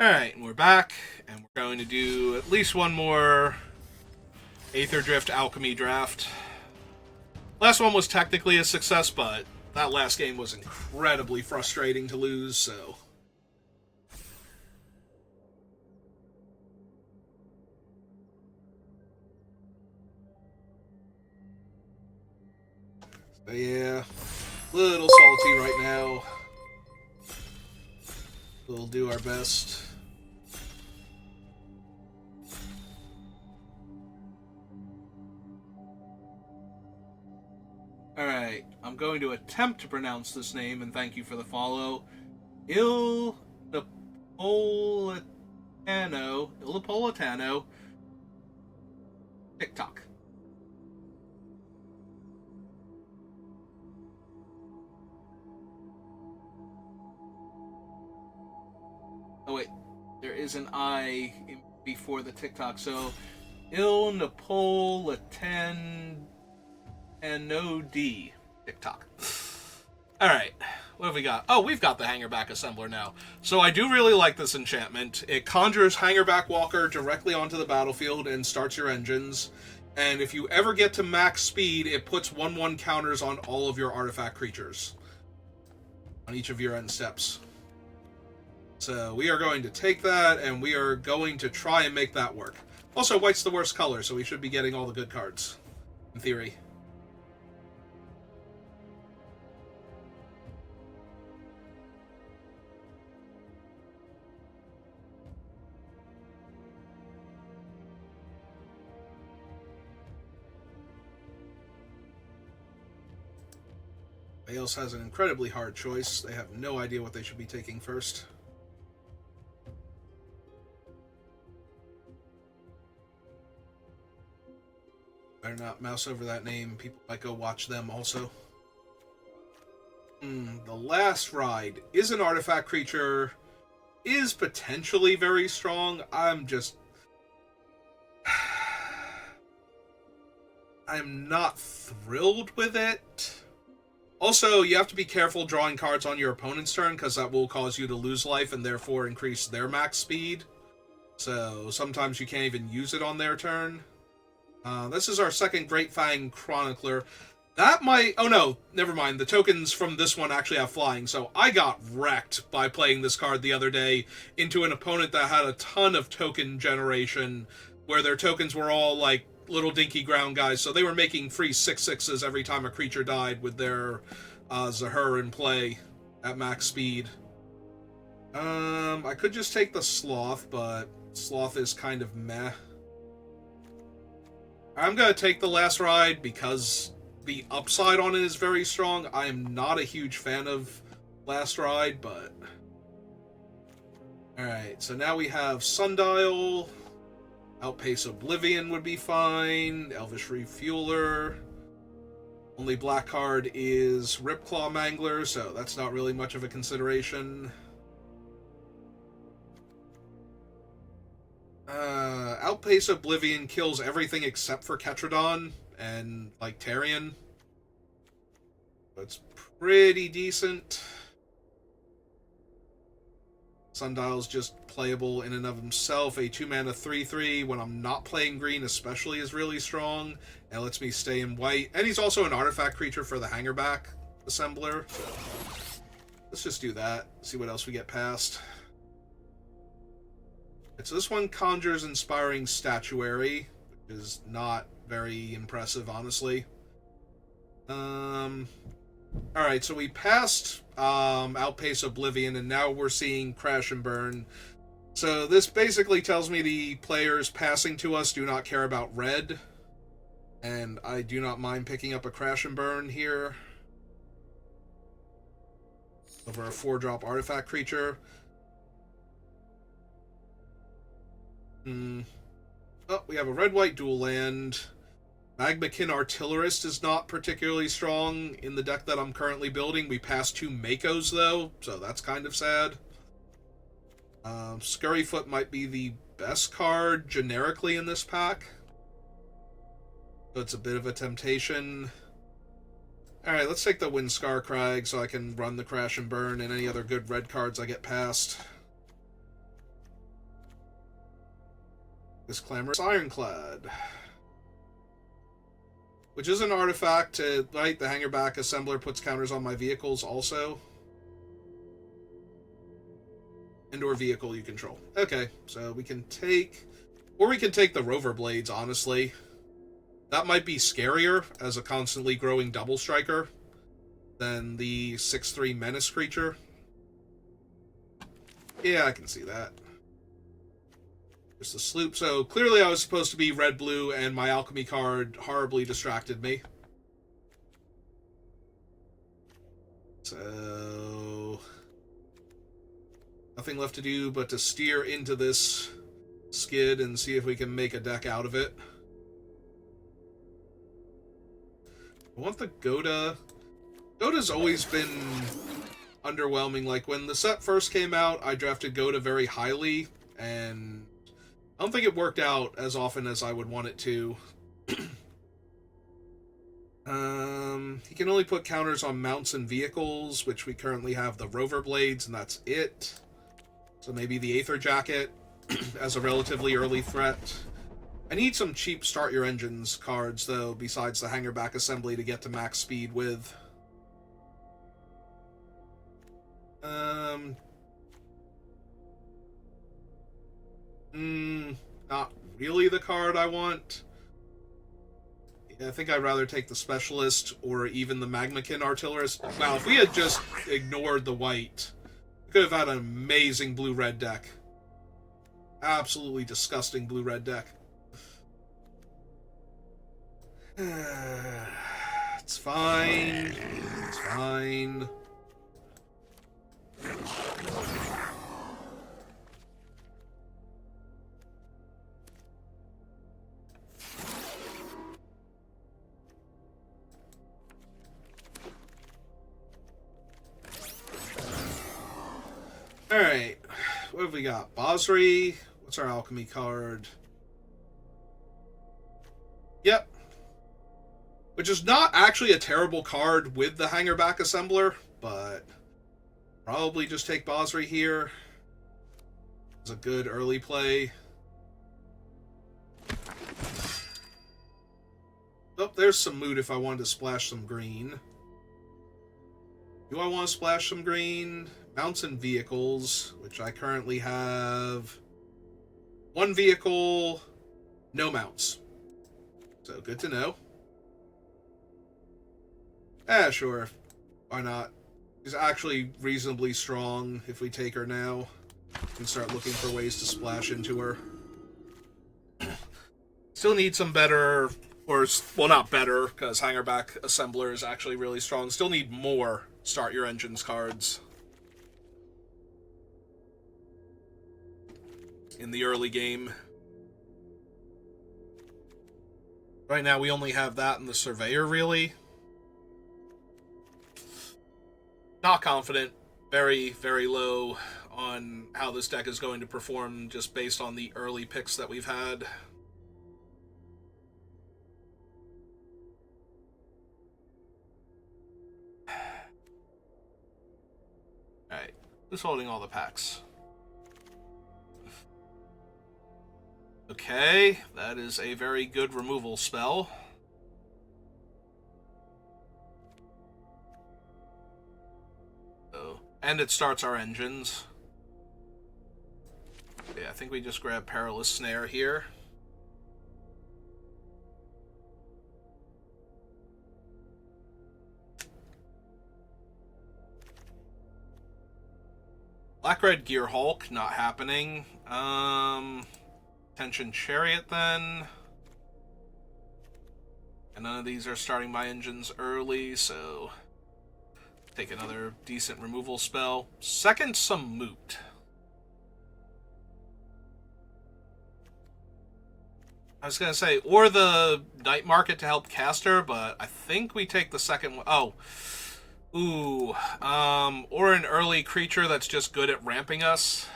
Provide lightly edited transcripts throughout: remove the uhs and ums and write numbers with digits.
Alright, and we're back, and we're going to do at least one more Aetherdrift Alchemy Draft. Last one was technically a success, but that last game was incredibly frustrating to lose, so... yeah, a little salty right now. We'll do our best. Alright, I'm going to attempt to pronounce this name, and thank you for the follow. Il Napolitano, TikTok. Oh wait, there is an I before the TikTok, so Il Napolitano D TikTok. Alright, what have we got? Oh, we've got the Hangerback Assembler now. So I do really like this enchantment. It conjures Hangerback Walker directly onto the battlefield and starts your engines. And if you ever get to max speed, it puts 1/1 counters on all of your artifact creatures. On each of your end steps. So we are going to take that, and we are going to try and make that work. Also, white's the worst color, so we should be getting all the good cards. In theory. Bales has an incredibly hard choice. They have no idea what they should be taking first. Better not mouse over that name. People might go watch them also. The last ride is an artifact creature. Is potentially very strong. I'm not thrilled with it. Also, you have to be careful drawing cards on your opponent's turn, because that will cause you to lose life and therefore increase their max speed. So sometimes you can't even use it on their turn. This is our second Great Fang Chronicler. That might... oh no, never mind. The tokens from this one actually have flying, so I got wrecked by playing this card the other day into an opponent that had a ton of token generation, where their tokens were all like little dinky ground guys, so they were making free 6/6s every time a creature died with their Zahur in play at max speed. I could just take the Sloth, but Sloth is kind of meh. I'm going to take the last ride because the upside on it is very strong. I am not a huge fan of last ride, but... Alright, so now we have Sundial. Outpace Oblivion would be fine. Elvish Refueler. Only black card is Ripclaw Mangler, so that's not really much of a consideration. Outpace Oblivion kills everything except for Ketradon and, like, Tarion. That's pretty decent. Sundial's just playable in and of himself. A 2-mana 3/3 when I'm not playing green especially is really strong. And lets me stay in white. And he's also an artifact creature for the Hangerback Assembler. So let's just do that. See what else we get past. So this one conjures Inspiring Statuary, which is not very impressive, honestly. Alright, so we passed Outpace Oblivion, and now we're seeing Crash and Burn. So this basically tells me the players passing to us do not care about red, and I do not mind picking up a Crash and Burn here over a 4-drop artifact creature. Oh, we have a red-white dual land. Magmakin Artillerist is not particularly strong in the deck that I'm currently building. We passed 2 Makos, though, so that's kind of sad. Scurryfoot might be the best card generically in this pack. So it's a bit of a temptation. Alright, let's take the Windscar Crag so I can run the Crash and Burn and any other good red cards I get past. This Clamorous Ironclad. Which is an artifact, right? The Hangerback Assembler puts counters on my vehicles also. And/or vehicle you control. Okay, so we can take... Or we can take the Rover Blades, honestly. That might be scarier as a constantly growing double striker than the 6/3 Menace creature. Yeah, I can see that. Just the sloop. So clearly I was supposed to be red-blue, and my alchemy card horribly distracted me. So... nothing left to do but to steer into this skid and see if we can make a deck out of it. I want the Goda. Goda's always been underwhelming. Like, when the set first came out, I drafted Goda very highly, and I don't think it worked out as often as I would want it to. He can only put counters on mounts and vehicles, which we currently have the Rover Blades, and that's it. So maybe the Aether Jacket as a relatively early threat. I need some cheap Start Your Engines cards, though, besides the Hangerback Assembly to get to max speed with. Not really the card I want. Yeah, I think I'd rather take the Specialist or even the Magmakin Artillerist. Wow, if we had just ignored the white, we could have had an amazing blue-red deck. Absolutely disgusting blue-red deck. It's fine. It's fine. Alright, what have we got? Basri. What's our alchemy card? Yep. Which is not actually a terrible card with the Hangerback Assembler, but probably just take Basri here. It's a good early play. Oh, there's some mood if I wanted to splash some green. Do I want to splash some green? Mounts and vehicles, which I currently have one vehicle, no mounts. So good to know. Sure. Why not? She's actually reasonably strong if we take her now. We can start looking for ways to splash into her. Still need some better, or, well, not better, because Hangerback Assembler is actually really strong. Still need more Start Your Engines cards in the early game. Right now we only have that and the Surveyor, really. Not confident. Very, very low on how this deck is going to perform just based on the early picks that we've had. Alright, who's holding all the packs? Okay, that is a very good removal spell. And it starts our engines. Yeah, I think we just grab Perilous Snare here. Black-Red Gear Hulk, not happening. Tension Chariot then. And none of these are starting my engines early, so... take another decent removal spell. Second, some Moot. I was going to say, or the Night Market to help caster, but I think we take the second one. Oh. Ooh. Or an early creature that's just good at ramping us.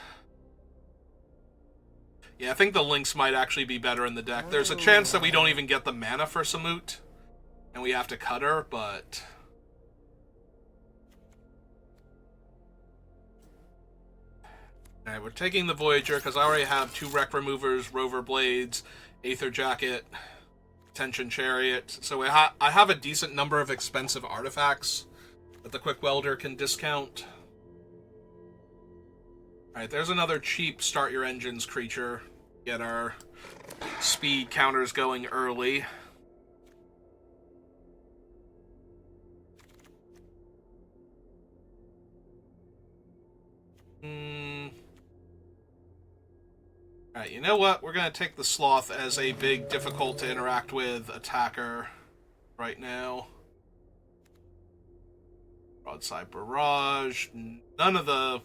Yeah, I think the Lynx might actually be better in the deck. There's a chance that we don't even get the mana for Samut, and we have to cut her, but... Alright, we're taking the Voyager because I already have 2 Wreck Removers, Rover Blades, Aether Jacket, Tension Chariot. So I have a decent number of expensive artifacts that the Quick Welder can discount. Alright, there's another cheap Start Your Engines creature. Get our speed counters going early. Alright, you know what? We're going to take the Sloth as a big, difficult to interact with attacker right now. Broadside Barrage. None of the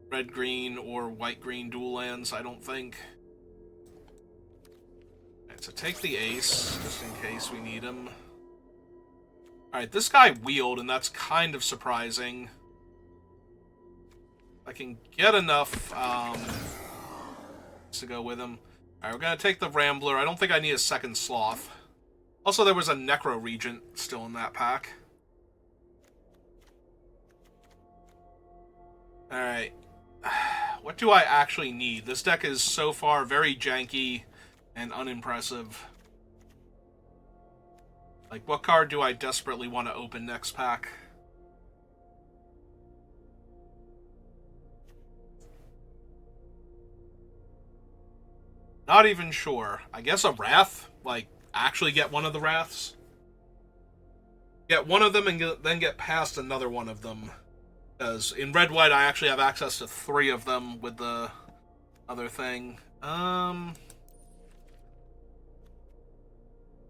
red-green or white-green dual lands, I don't think. Alright, so take the Ace, just in case we need him. Alright, this guy wheeled, and that's kind of surprising. I can get enough to go with him. Alright, we're going to take the Rambler. I don't think I need a second Sloth. Also, there was a Necro Regent still in that pack. Alright. What do I actually need? This deck is so far very janky and unimpressive. Like, what card do I desperately want to open next pack? Not even sure. I guess a Wrath? Like, actually get one of the Wraths? Get one of them and then get past another one of them. Because in red-white, I actually have access to 3 of them with the other thing.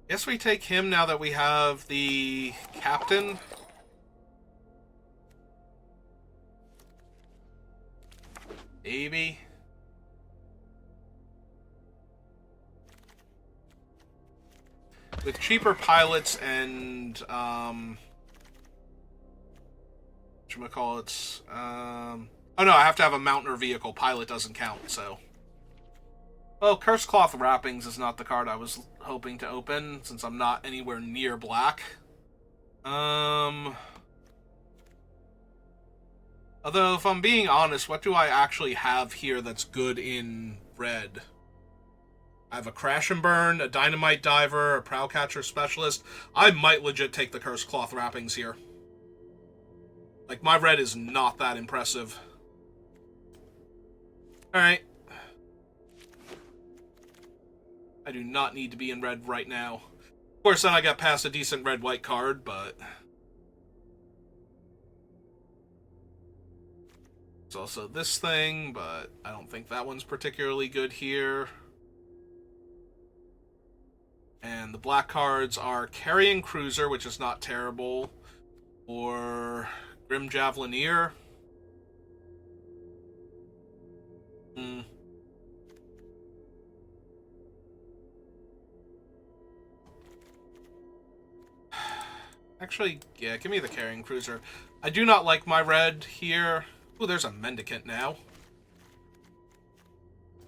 Guess we take him now that we have the Captain. Maybe. With cheaper pilots and, whatchamacallits, oh no, I have to have a mountain or vehicle. Pilot doesn't count, so. Well, Curse Cloth Wrappings is not the card I was hoping to open, since I'm not anywhere near black. Although, if I'm being honest, what do I actually have here that's good in red? I have a Crash and Burn, a Dynamite Diver, a Prowcatcher Specialist. I might legit take the Curse Cloth Wrappings here. Like, my red is not that impressive. Alright. I do not need to be in red right now. Of course, then I got past a decent red-white card, but... There's also this thing, but I don't think that one's particularly good here. And the black cards are Carrying Cruiser, which is not terrible, or Grim Javelineer. Actually, yeah, give me the Carrying Cruiser. I do not like my red here. Ooh, there's a Mendicant now.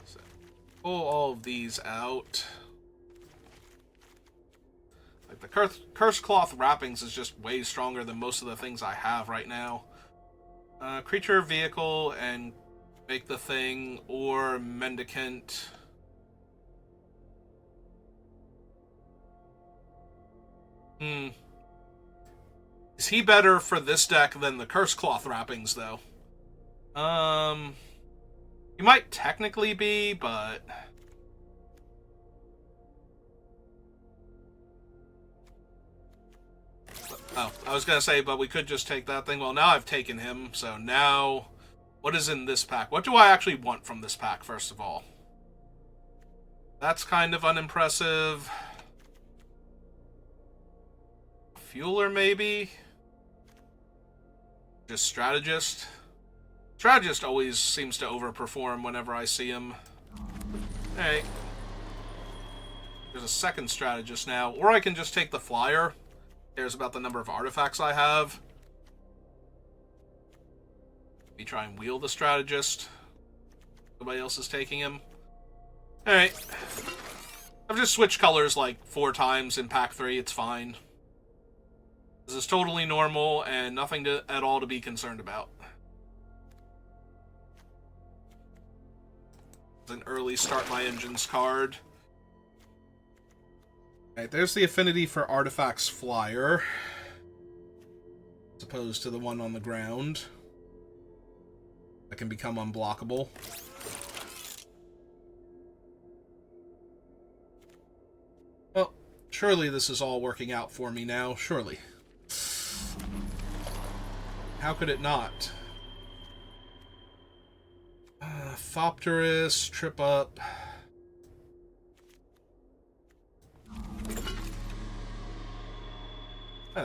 So, pull all of these out. Like, the Curse Cloth Wrappings is just way stronger than most of the things I have right now. Creature, Vehicle, and make the thing, or Mendicant. Is he better for this deck than the Curse Cloth Wrappings, though? He might technically be, but... Oh, I was gonna say, but we could just take that thing. Well, now I've taken him, so now... What is in this pack? What do I actually want from this pack, first of all? That's kind of unimpressive. Fueler, maybe? Just Strategist? Strategist always seems to overperform whenever I see him. Hey. There's a second Strategist now. Or I can just take the Flyer. Cares about the number of artifacts I have. Maybe try and wheel the Strategist. Nobody else is taking him. Alright. I've just switched colors like 4 times in pack 3. It's fine. This is totally normal and nothing at all to be concerned about. An early Start My Engines card. Alright, there's the affinity for Artifacts Flyer. As opposed to the one on the ground. That can become unblockable. Well, surely this is all working out for me now. Surely. How could it not? Thopterus, trip up.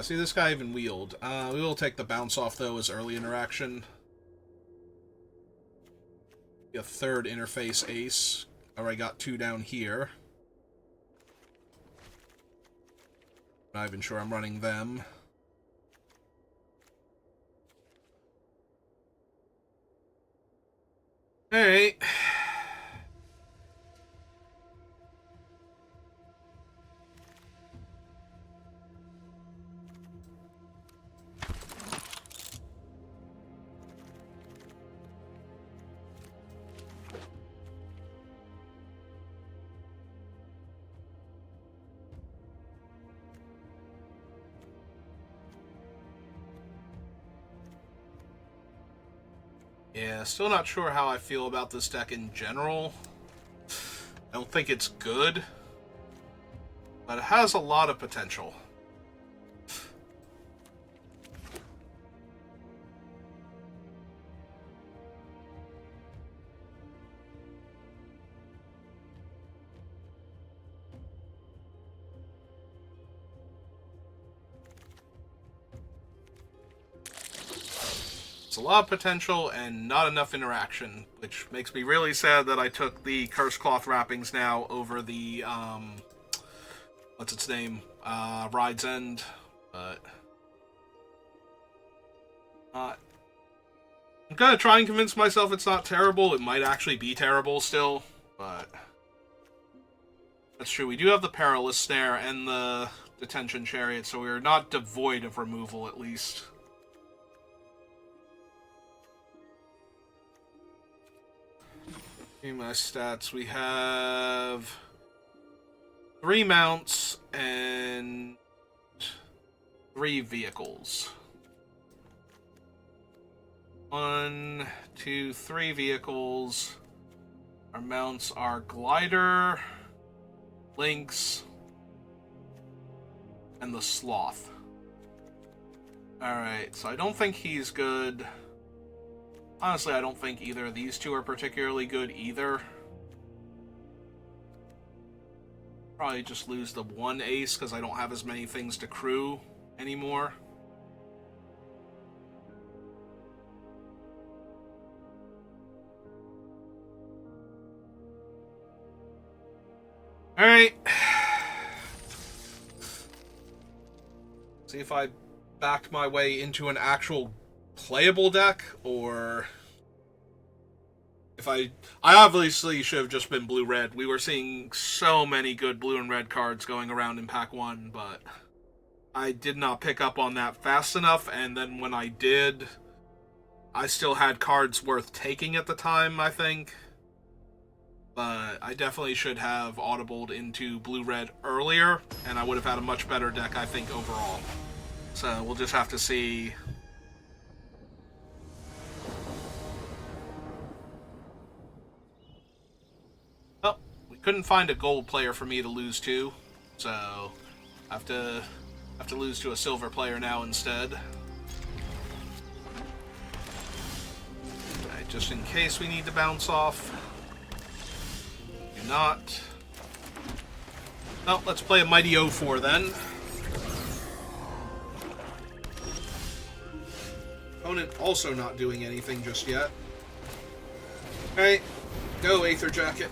See, this guy even wheeled. We will take the bounce off, though, as early interaction. A third interface ace. Already got 2 down here. Not even sure I'm running them. Alright. Yeah, still not sure how I feel about this deck in general. I don't think it's good, but it has a lot of potential. It's a lot of potential and not enough interaction, which makes me really sad that I took the Curse Cloth Wrappings now over the, what's its name? Ride's End, but... I'm gonna try and convince myself it's not terrible. It might actually be terrible still, but... That's true, we do have the Perilous Snare and the Detention Chariot, so we're not devoid of removal, at least. In my stats, we have 3 mounts and 3 vehicles. 1, 2, 3 vehicles. Our mounts are Glider, Lynx, and the Sloth. Alright, so I don't think he's good. Honestly, I don't think either of these two are particularly good either. Probably just lose the 1 ace because I don't have as many things to crew anymore. Alright. See if I backed my way into an actual playable deck, or if I obviously should have just been blue-red. We were seeing so many good blue and red cards going around in pack 1, but I did not pick up on that fast enough, and then when I did, I still had cards worth taking at the time, I think. But I definitely should have audibled into blue-red earlier, and I would have had a much better deck, I think, overall. So we'll just have to see. Oh, we couldn't find a gold player for me to lose to, so I have to lose to a silver player now instead. Alright, just in case we need to bounce off. Do not. Well, let's play a Mighty 04 then. Opponent also not doing anything just yet. Alright, go Aether Jacket.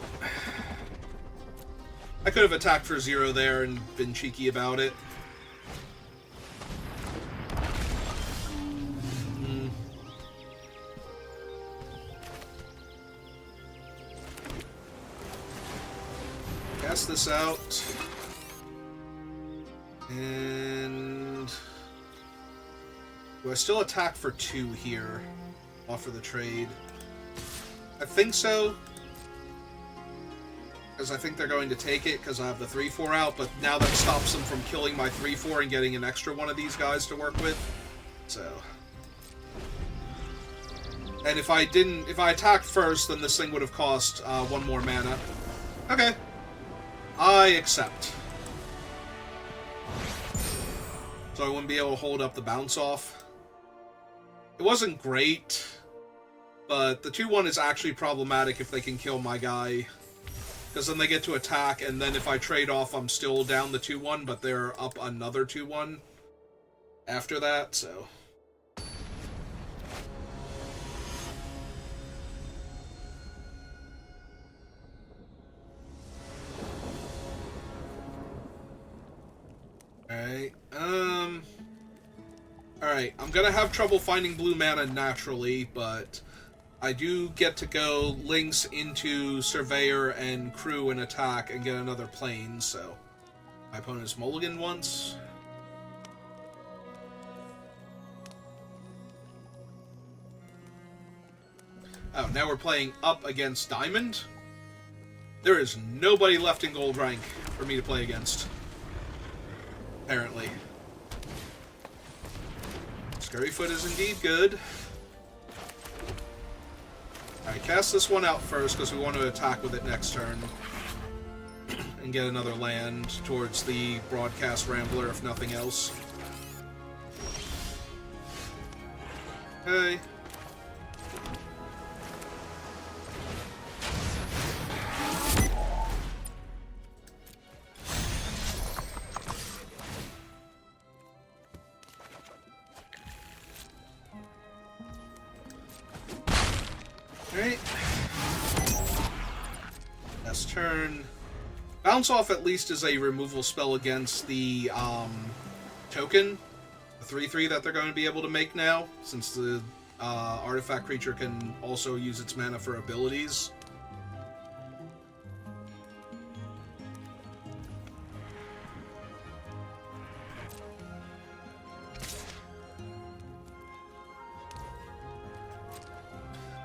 I could have attacked for 0 there and been cheeky about it. Cast this out. And do I still attack for 2 here? Offer the trade. I think so. because I think they're going to take it because I have the 3/4 out, but now that stops them from killing my 3/4 and getting an extra one of these guys to work with. So... And if I attacked first, then this thing would have cost 1 more mana. Okay. I accept. So I wouldn't be able to hold up the bounce off. It wasn't great, but the 2/1 is actually problematic if they can kill my guy. Because then they get to attack, and then if I trade off, I'm still down the 2/1, but they're up another 2/1 after that, so... Alright, Alright, I'm gonna have trouble finding blue mana naturally, but I do get to go links into Surveyor and Crew and attack and get another plane, so... My opponent's mulligan once. Oh, now we're playing up against Diamond? There is nobody left in gold rank for me to play against. Apparently. Scurryfoot is indeed good. Alright, cast this one out first because we want to attack with it next turn. And get another land towards the Broadcast Rambler, if nothing else. Okay. Alright. Next turn. Bounce Off at least is a removal spell against the token. The 3/3 that they're going to be able to make now, since the artifact creature can also use its mana for abilities.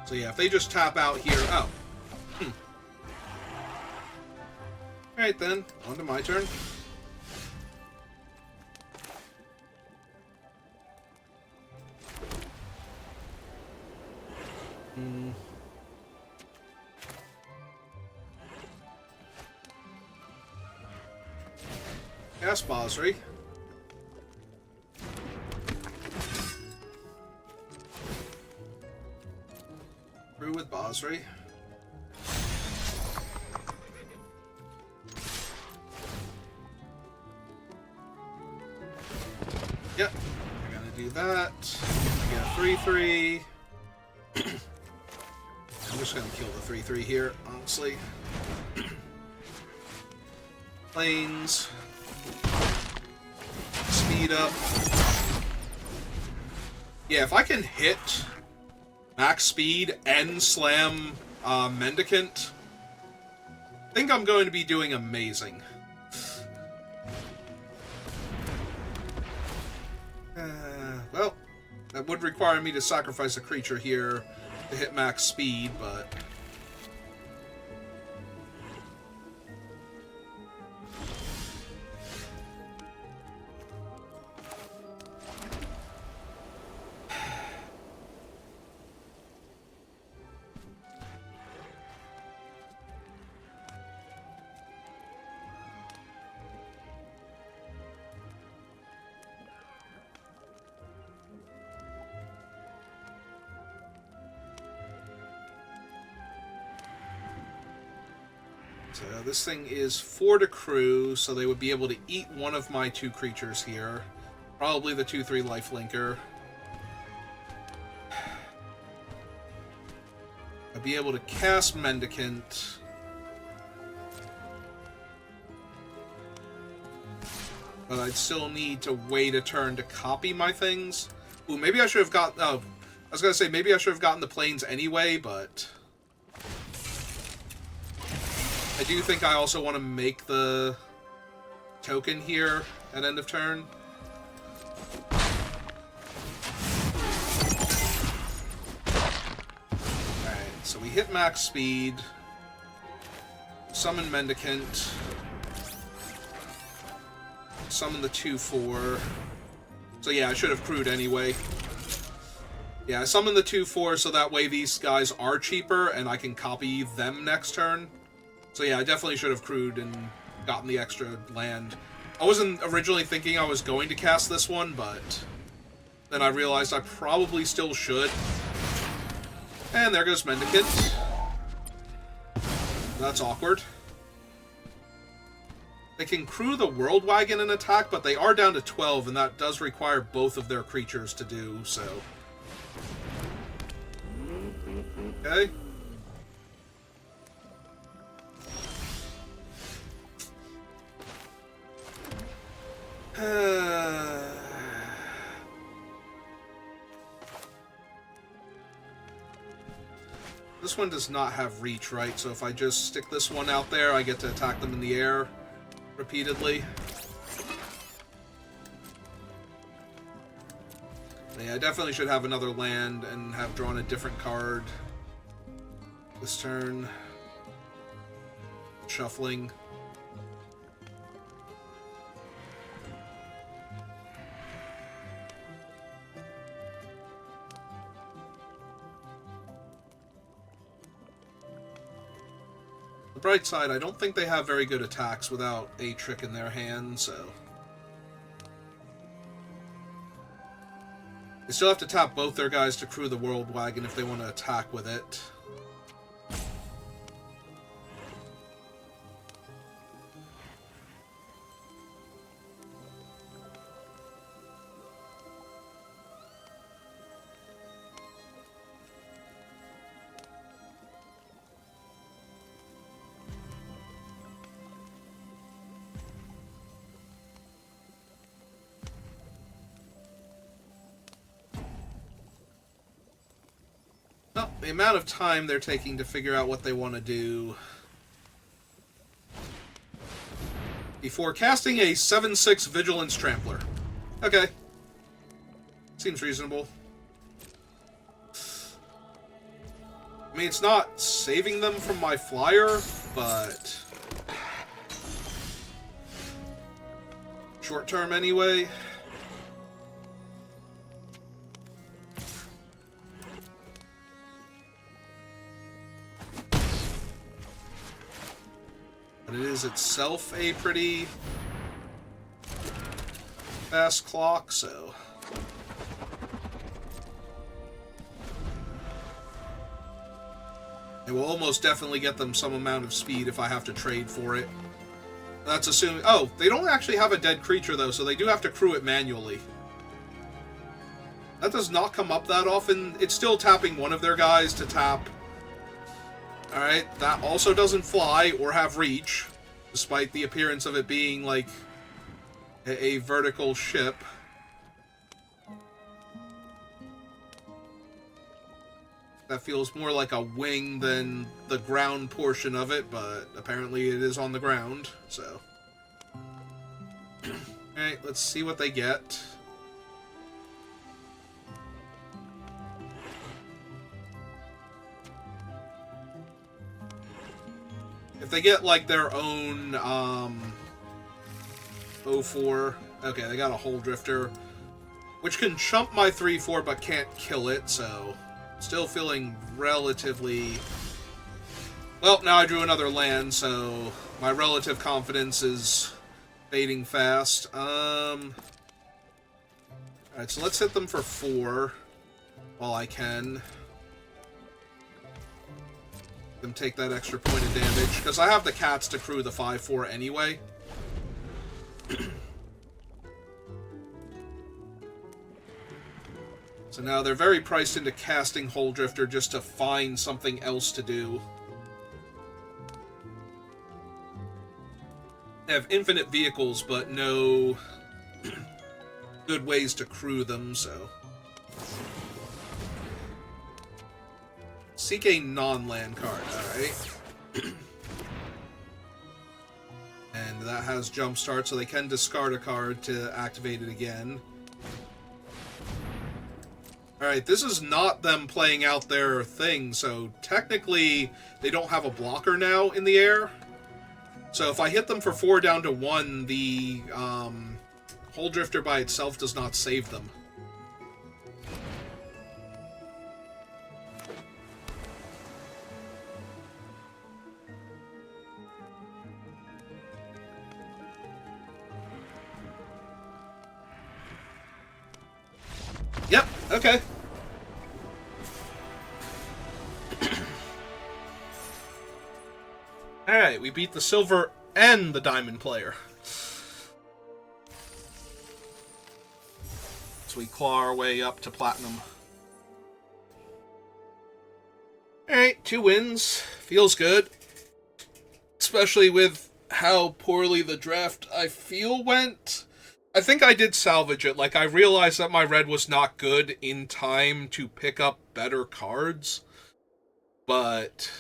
So yeah, if they just tap out here... Oh. Alright then, on to my turn. Cast Basri. Through with Basri. Yep, we're gonna do that. We get a 3/3. I'm just gonna kill the 3/3 here, honestly. Planes. Speed up. Yeah, if I can hit max speed and slam Mendicant, I think I'm going to be doing amazing. Well, that would require me to sacrifice a creature here to hit max speed, but... So this thing is 4 to Crew, so they would be able to eat one of my 2 creatures here. Probably the 2/3 lifelinker. I'd be able to cast Mendicant. But I'd still need to wait a turn to copy my things. Ooh, maybe I should have got... Oh, I was going to say, maybe I should have gotten the planes anyway, but... I do think I also want to make the token here at end of turn. Alright, so we hit max speed. Summon Mendicant. Summon the 2/4. So yeah, I should have crewed anyway. Yeah, I summoned the 2/4 so that way these guys are cheaper and I can copy them next turn. So yeah, I definitely should have crewed and gotten the extra land. I wasn't originally thinking I was going to cast this one, but then I realized I probably still should. And there goes Mendicant. That's awkward. They can crew the World Wagon and attack, but they are down to 12, and that does require both of their creatures to do, so... Okay. This one does not have reach, right? So if I just stick this one out there, I get to attack them in the air repeatedly. Yeah, I definitely should have another land and have drawn a different card this turn. Shuffling. The bright side, I don't think they have very good attacks without a trick in their hand, so... They still have to tap both their guys to crew the World Wagon if they want to attack with it. Well, the amount of time they're taking to figure out what they want to do before casting a 7/6 Vigilance Trampler. Okay. Seems reasonable. I mean, it's not saving them from my flyer, but... short term anyway. But it is itself a pretty fast clock, so... It will almost definitely get them some amount of speed if I have to trade for it. That's assuming... Oh, they don't actually have a dead creature, though, so they do have to crew it manually. That does not come up that often. It's still tapping one of their guys to tap... Alright, that also doesn't fly or have reach, despite the appearance of it being, like, a vertical ship. That feels more like a wing than the ground portion of it, but apparently it is on the ground, so... Alright, let's see what they get. If they get, like, their own, 0/4... Okay, they got a Hole Drifter, which can chump my 3/4 but can't kill it, so... Still feeling relatively... Well, now I drew another land, so my relative confidence is fading fast. Alright, so let's hit them for 4 while I can. Them take that extra point of damage, because I have the cats to crew the 5/4 anyway. So now they're very priced into casting Hole Drifter just to find something else to do. They have infinite vehicles, but no good ways to crew them, so... Seek a non-land card, alright. And that has Jumpstart, so they can discard a card to activate it again. Alright, this is not them playing out their thing, so technically they don't have a blocker now in the air. So if I hit them for 4 down to 1, the Hole Drifter by itself does not save them. Yep, okay. Alright, we beat the silver and the diamond player. So we claw our way up to platinum. Alright, 2 wins. Feels good. Especially with how poorly the draft, I feel, went. I think I did salvage it. Like, I realized that my red was not good in time to pick up better cards. But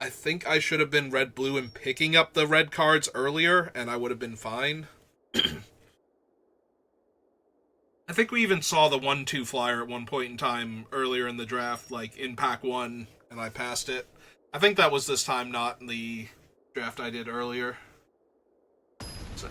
I think I should have been red-blue and picking up the red cards earlier, and I would have been fine. I think we even saw the 1-2 flyer at one point in time earlier in the draft, like in pack 1, and I passed it. I think that was this time, not in the draft I did earlier. So.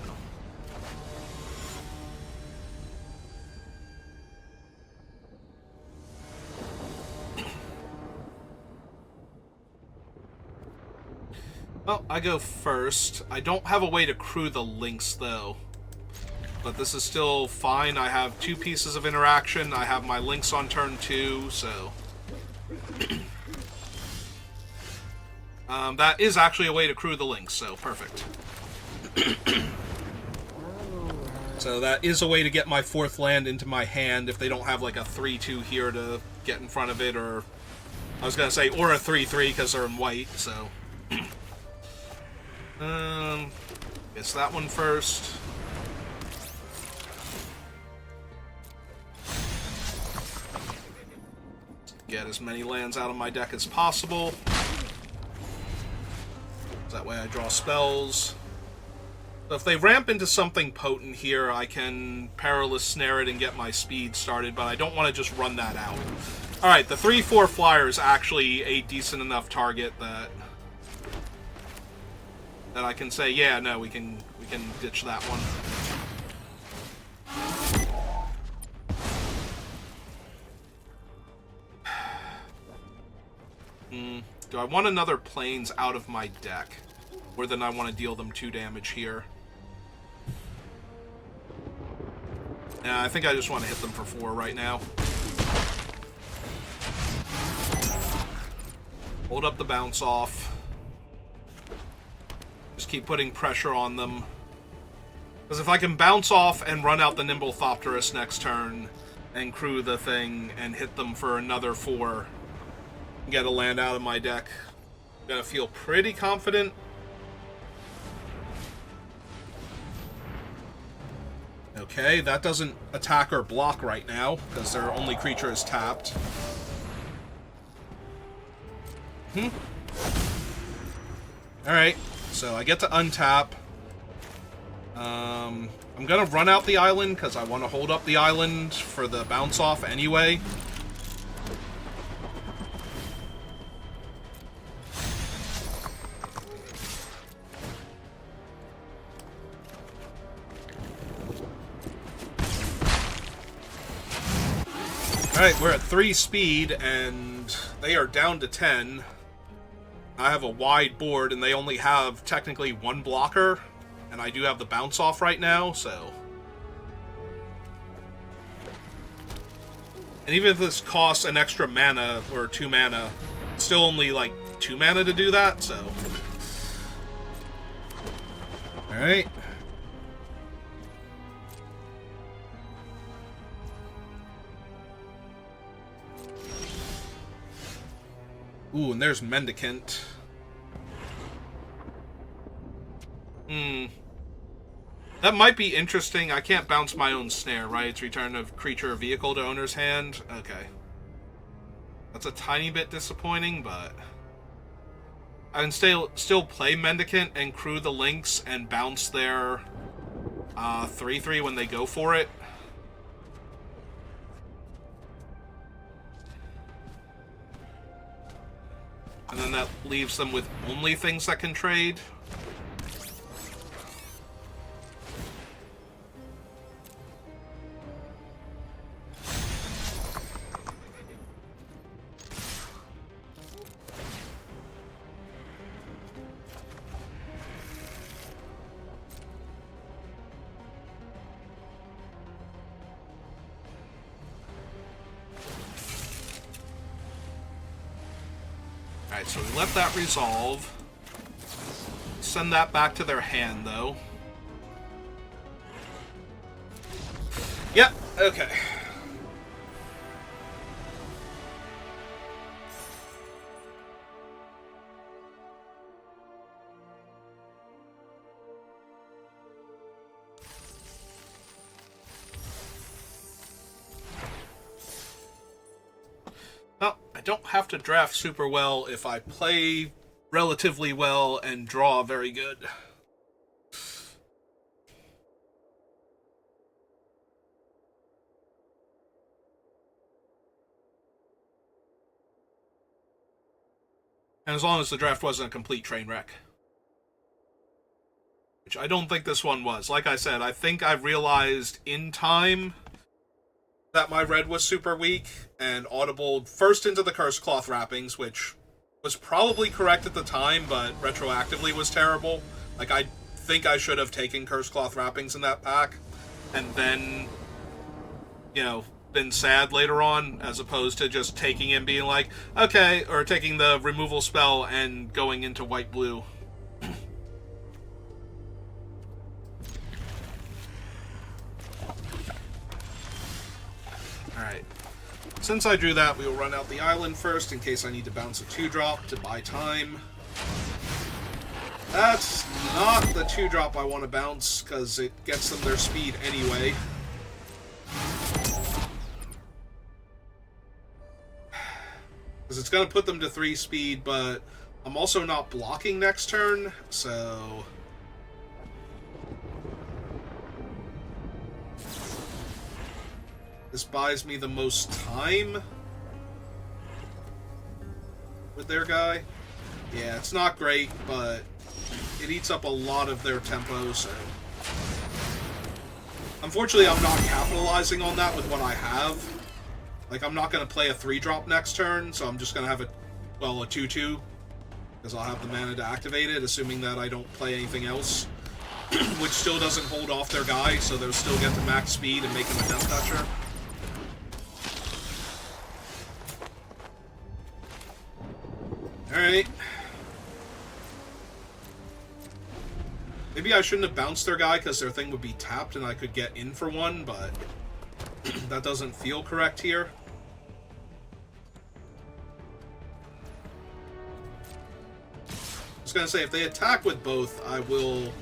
Well, I go first. I don't have a way to crew the links, though. But this is still fine. I have 2 pieces of interaction. I have my links on turn 2, so... that is actually a way to crew the links, so perfect. So that is a way to get my 4th land into my hand if they don't have like a 3-2 here to get in front of it, or... I was gonna say, or a 3-3 because they're in white, so... Guess that one first. Get as many lands out of my deck as possible. That way I draw spells. So if they ramp into something potent here, I can Perilous Snare it and get my speed started, but I don't want to just run that out. Alright, the 3-4 flyer is actually a decent enough target that I can say, yeah, no, we can ditch that one. Do I want another Plains out of my deck? Or then I want to deal them 2 damage here? Yeah, I think I just want to hit them for 4 right now. Hold up the bounce off. Just keep putting pressure on them. Because if I can bounce off and run out the Nimble Thopterus next turn, and crew the thing, and hit them for another 4, and get a land out of my deck, I'm gonna feel pretty confident. Okay, that doesn't attack or block right now, because their only creature is tapped. Alright. So I get to untap. I'm gonna run out the island because I want to hold up the island for the bounce off anyway. Alright, we're at 3 speed and they are down to 10. I have a wide board, and they only have, technically, 1 blocker, and I do have the bounce off right now, so... And even if this costs an extra mana, or 2 mana, it's still only, like, 2 mana to do that, so... Alright. Ooh, and there's Mendicant. That might be interesting. I can't bounce my own snare, right? It's return of creature or vehicle to owner's hand. Okay. That's a tiny bit disappointing, but... I can still play Mendicant and crew the links and bounce their 3-3 when they go for it. And then that leaves them with only things that can trade. Alright, so we let that resolve. Send that back to their hand, though. Yep, okay. Well, I don't have to draft super well if I play relatively well and draw very good. And as long as the draft wasn't a complete train wreck. Which I don't think this one was. Like I said, I think I've realized in time that my red was super weak, and audibled first into the Curse Cloth wrappings, which was probably correct at the time, but retroactively was terrible. Like, I think I should have taken Curse Cloth wrappings in that pack, and then, you know, been sad later on, as opposed to just taking and being like, okay, or taking the removal spell and going into white-blue. Alright. Since I drew that, we will run out the island first in case I need to bounce a 2-drop to buy time. That's not the 2-drop I want to bounce, because it gets them their speed anyway. Because it's going to put them to 3 speed, but I'm also not blocking next turn, so... This buys me the most time with their guy. Yeah, it's not great, but it eats up a lot of their tempo, so... Unfortunately, I'm not capitalizing on that with what I have. Like, I'm not going to play a 3-drop next turn, so I'm just going to have a 2-2. Because I'll have the mana to activate it, assuming that I don't play anything else. Which still doesn't hold off their guy, so they'll still get to max speed and make him a Death Toucher. Alright. Maybe I shouldn't have bounced their guy because their thing would be tapped and I could get in for one, but that doesn't feel correct here. I was going to say, if they attack with both, I will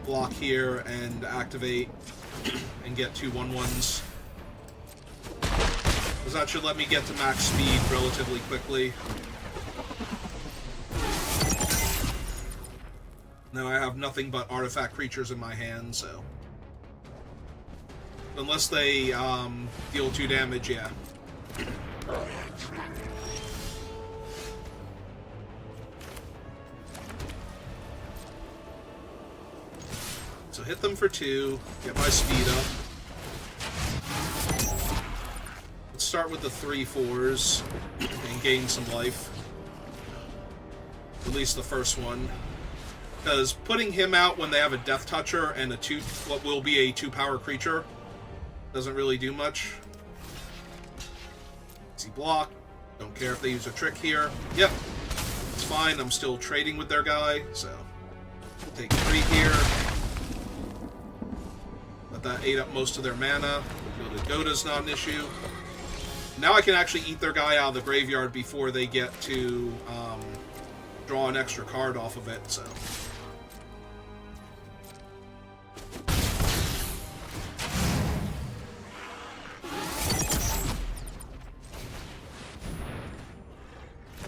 block here and activate and get 2 1/1s. Because that should let me get to max speed relatively quickly. Now I have nothing but artifact creatures in my hand, so... Unless they deal 2 damage, yeah. So hit them for 2, get my speed up. Let's start with the 3/4s and gain some life. At least the first one. Because putting him out when they have a Death Toucher and what will be a 2-power creature doesn't really do much. Easy block. Don't care if they use a trick here. Yep. It's fine. I'm still trading with their guy, so take 3 here. Let that ate up most of their mana. Go to Goda's not an issue. Now I can actually eat their guy out of the graveyard before they get to draw an extra card off of it, so...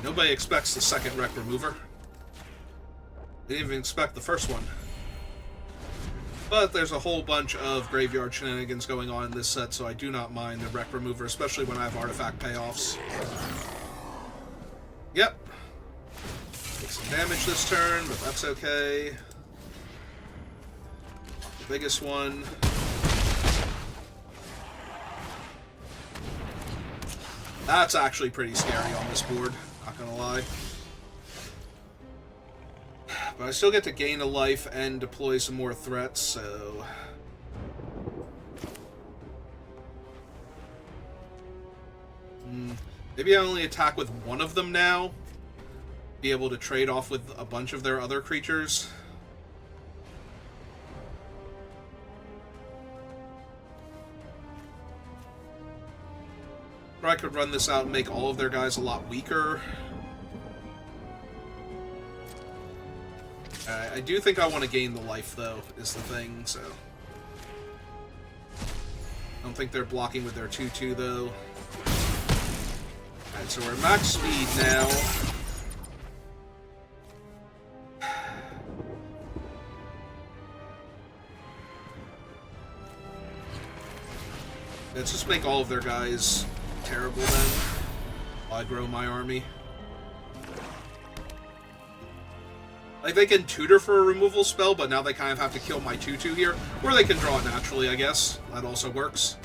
Nobody expects the second Wreck Remover. They didn't even expect the first one. But there's a whole bunch of graveyard shenanigans going on in this set, so I do not mind the Wreck Remover, especially when I have artifact payoffs. Yep, damage this turn, but that's okay. The biggest one. That's actually pretty scary on this board, not gonna lie. But I still get to gain a life and deploy some more threats, so... Maybe I only attack with one of them now. Be able to trade off with a bunch of their other creatures. Or I could run this out and make all of their guys a lot weaker. I do think I want to gain the life, though, is the thing, so... I don't think they're blocking with their 2-2, though. Alright, so we're at max speed now. Let's just make all of their guys terrible, then, while I grow my army. Like, they can tutor for a removal spell, but now they kind of have to kill my 2-2 here. Or they can draw it naturally, I guess. That also works.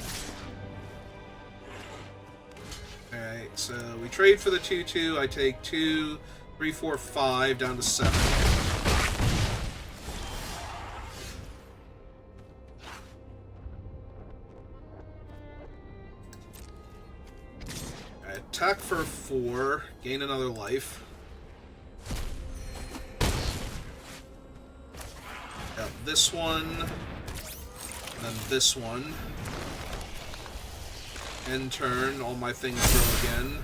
Alright, so we trade for the 2-2. I take 2, 3, 4, 5, down to 7. Alright, attack for 4, gain another life. Got this one, and then this one. End turn, all my things grow again.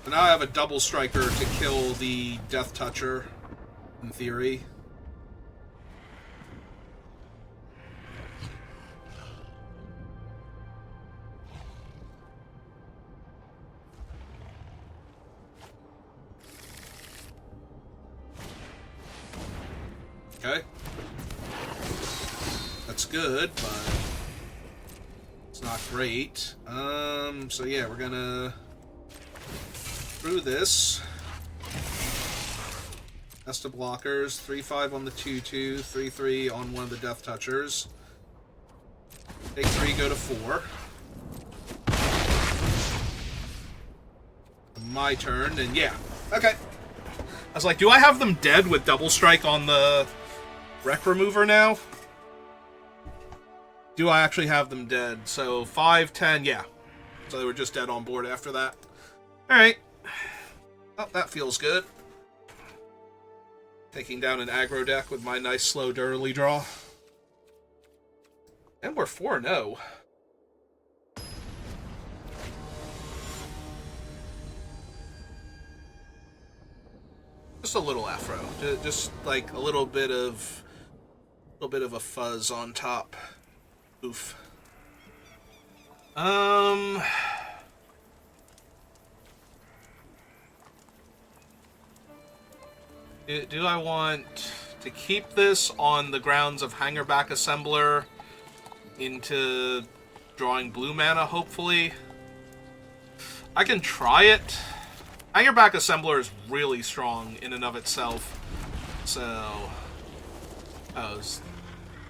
So now I have a double striker to kill the Death Toucher, in theory. Okay. That's good, but it's not great. So yeah, we're gonna through this. Nest of blockers, 3-5 on the 2-2, 3-3 on one of the Death Touchers. Take 3, go to 4. My turn, and yeah. Okay. I was like, do I have them dead with double strike on the Wreck Remover now? Do I actually have them dead? So 5, 10, yeah. So they were just dead on board after that. Alright. Oh, that feels good. Taking down an aggro deck with my nice slow Durley draw. And we're 4-0. Just a little afro. Just like a little bit of a fuzz on top. Oof. Do I want to keep this on the grounds of Hangerback Assembler into drawing blue mana, hopefully? I can try it. Hangerback Assembler is really strong in and of itself. So... Oh,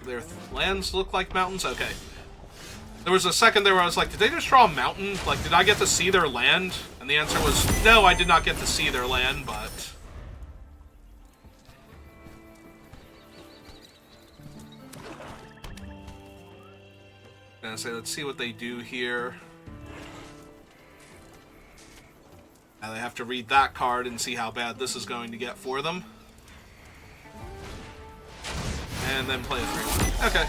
their lands look like mountains? Okay. There was a second there where I was like, did they just draw a mountain? Like, did I get to see their land? And the answer was, no, I did not get to see their land, but... I'm gonna say, let's see what they do here. Now they have to read that card and see how bad this is going to get for them. And then play a 3-1. Okay.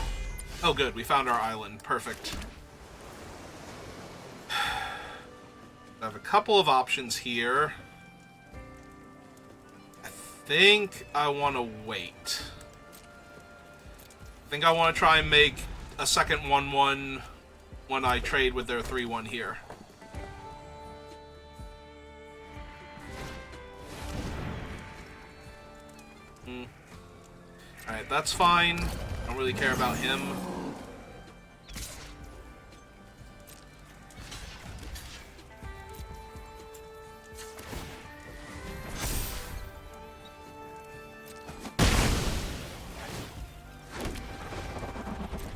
Oh, good. We found our island. Perfect. I have a couple of options here. I think I want to wait. I think I want to try and make a second 1-1 when I trade with their 3-1 here. Alright, that's fine. Don't really care about him.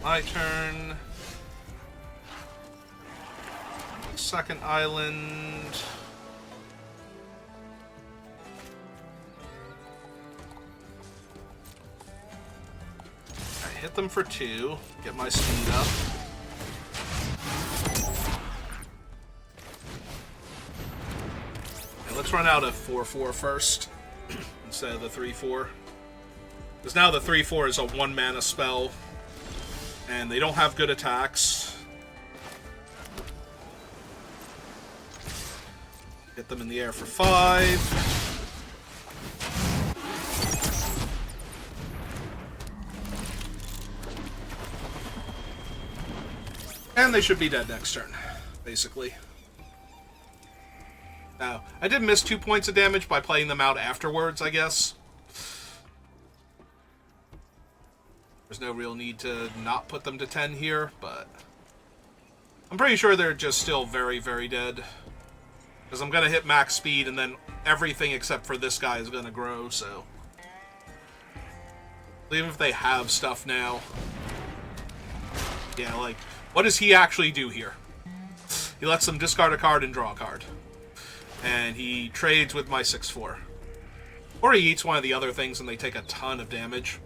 My turn. Second island. I hit them for 2. Get my speed up. And let's run out of 4/4 first instead of the 3/4. Because now the 3/4 is a 1 mana spell. And they don't have good attacks. Hit them in the air for 5. And they should be dead next turn, basically. Now, I did miss 2 points of damage by playing them out afterwards, I guess. There's no real need to not put them to 10 here, but I'm pretty sure they're just still very, very dead. Because I'm going to hit max speed, and then everything except for this guy is going to grow, so... Even if they have stuff now. Yeah, like, what does he actually do here? He lets them discard a card and draw a card. And he trades with my 6/4. Or he eats one of the other things and they take a ton of damage.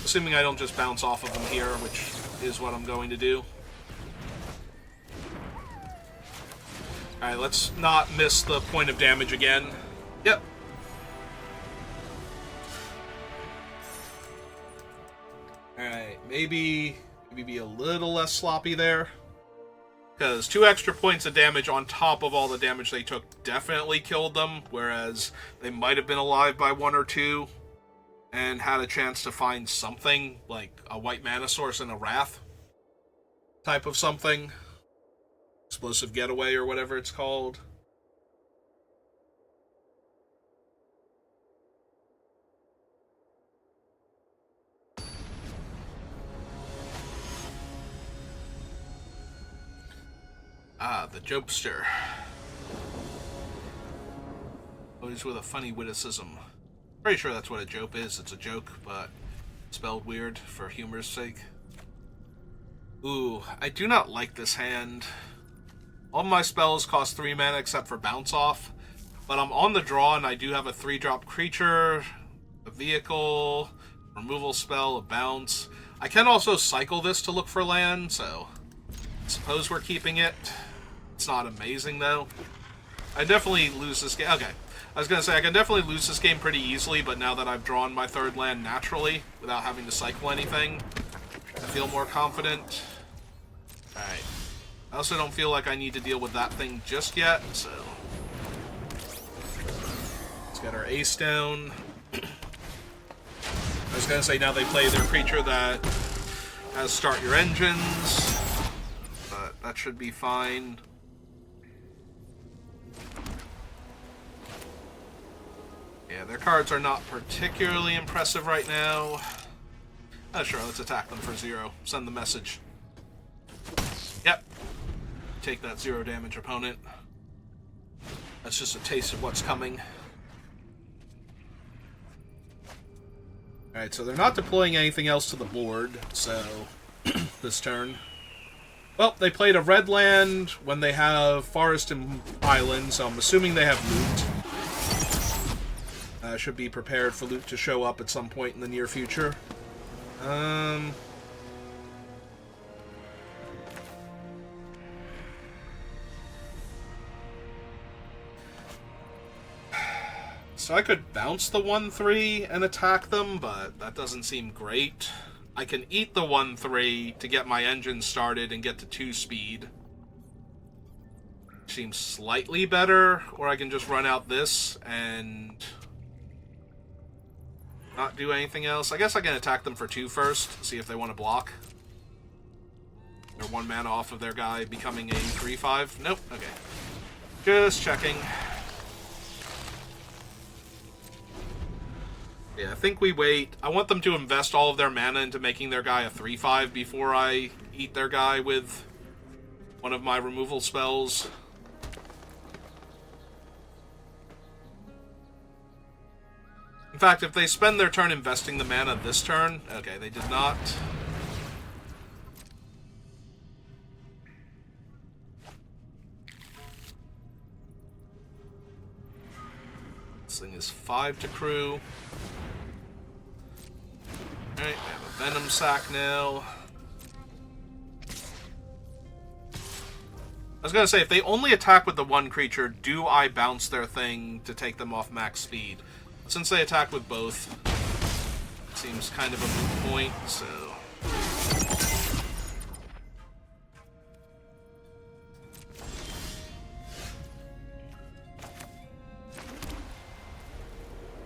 Assuming I don't just bounce off of them here, which is what I'm going to do. Alright, let's not miss the point of damage again. Yep. Alright, maybe be a little less sloppy there. Because 2 extra points of damage on top of all the damage they took definitely killed them, whereas they might have been alive by 1 or 2 and had a chance to find something, like a white mana source and a Wrath type of something. Explosive Getaway or whatever it's called. Ah, the Jopester. Always with a funny witticism. Pretty sure that's what a joke is. It's a joke, but spelled weird for humor's sake. Ooh, I do not like this hand. All my spells cost 3 mana except for Bounce Off, but I'm on the draw and I do have a 3-drop creature, a vehicle, removal spell, a bounce. I can also cycle this to look for land, so I suppose we're keeping it. It's not amazing, though. I definitely lose this game. Okay. I was going to say, I can definitely lose this game pretty easily, but now that I've drawn my 3rd land naturally, without having to cycle anything, I feel more confident. Alright. I also don't feel like I need to deal with that thing just yet, so... Let's get our ace down. I was going to say, now they play their creature that has Start Your Engines, but that should be fine. Yeah, their cards are not particularly impressive right now. Oh, sure, let's attack them for 0. Send the message. Yep. Take that 0 damage, opponent. That's just a taste of what's coming. Alright, so they're not deploying anything else to the board, so... this turn. Well, they played a red land when they have Forest and Island, so I'm assuming they have loot. Should be prepared for loot to show up at some point in the near future. So I could bounce the 1/3 and attack them, but that doesn't seem great. I can eat the 1/3 to get my engine started and get to 2 speed. Seems slightly better, or I can just run out this and not do anything else. I guess I can attack them for 2 first, see if they want to block. They're 1 mana off of their guy becoming a 3/5. Nope, okay. Just checking. Yeah, I think we wait. I want them to invest all of their mana into making their guy a 3/5 before I eat their guy with one of my removal spells. In fact, if they spend their turn investing the mana this turn... Okay, they did not. This thing is 5 to crew. Alright, we have a Venom Sac now. I was gonna say, if they only attack with the one creature, do I bounce their thing to take them off max speed? Since they attack with both, it seems kind of a moot point, so...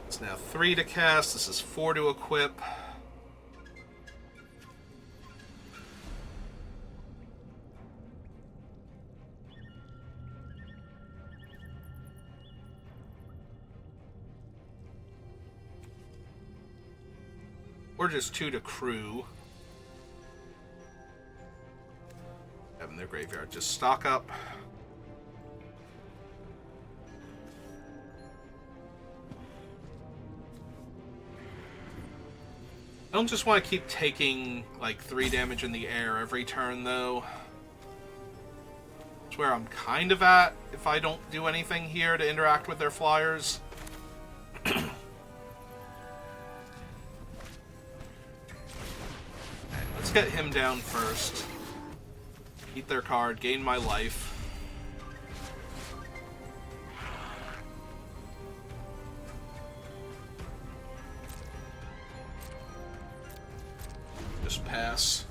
It's now 3 to cast, this is 4 to equip. Or just 2 to crew. Have in their graveyard. Just stock up. I don't just want to keep taking, like, 3 damage in the air every turn, though. It's where I'm kind of at if I don't do anything here to interact with their flyers. Let's get him down first. Eat their card, gain my life. Just pass.